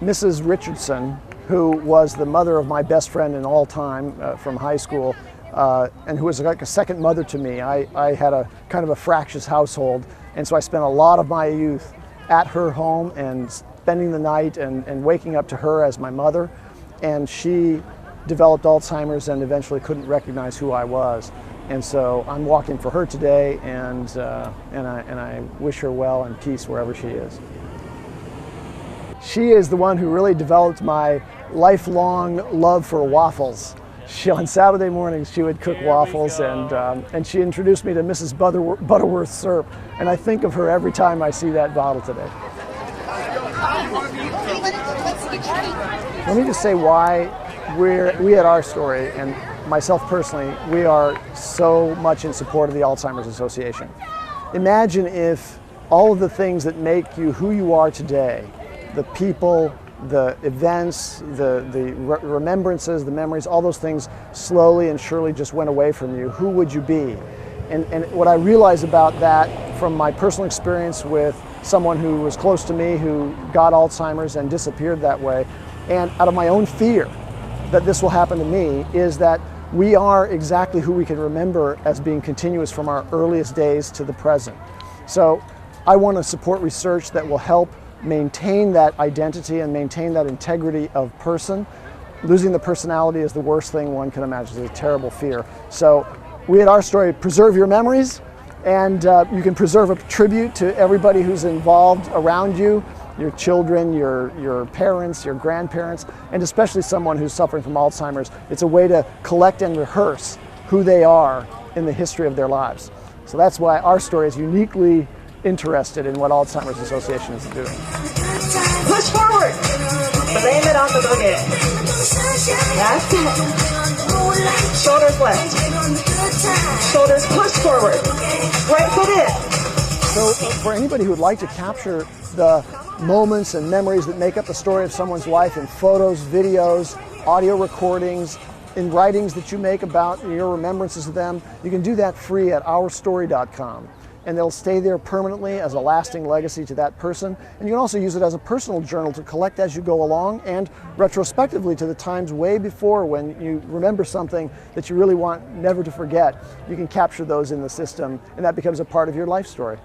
Mrs. Richardson, who was the mother of my best friend in all time from high school, and who was like a second mother to me. I had a kind of a fractious household, and so I spent a lot of my youth at her home and spending the night and waking up to her as my mother. And she developed Alzheimer's and eventually couldn't recognize who I was. And so I'm walking for her today, and I wish her well and peace wherever she is. She is the one who really developed my lifelong love for waffles. On Saturday mornings, she would cook waffles, and she introduced me to Mrs. Butterworth syrup. And I think of her every time I see that bottle today. Let me just say why we at Our Story, and myself personally, we are so much in support of the Alzheimer's Association. Imagine if all of the things that make you who you are today, the people, the events, the remembrances, the memories, all those things slowly and surely just went away from you, who would you be? And what I realize about that from my personal experience with someone who was close to me who got Alzheimer's and disappeared that way, and out of my own fear that this will happen to me, is that we are exactly who we can remember as being continuous from our earliest days to the present. So I want to support research that will help maintain that identity and maintain that integrity of person. Losing the personality is the worst thing one can imagine. It's a terrible fear. So we at Our Story preserve your memories, and you can preserve a tribute to everybody who's involved around you, your children, your parents, your grandparents, and especially someone who's suffering from Alzheimer's. It's a way to collect and rehearse who they are in the history of their lives. So that's why Our Story is uniquely interested in what Alzheimer's Association is doing. Push forward. Blame it on the boogie. That's it. Shoulders left. Shoulders push forward. Right foot in. So for anybody who would like to capture the moments and memories that make up the story of someone's life in photos, videos, audio recordings, in writings that you make about your remembrances of them, you can do that free at OurStory.com. And they'll stay there permanently as a lasting legacy to that person. And you can also use it as a personal journal to collect as you go along, and retrospectively to the times way before when you remember something that you really want never to forget. You can capture those in the system, and that becomes a part of your life story.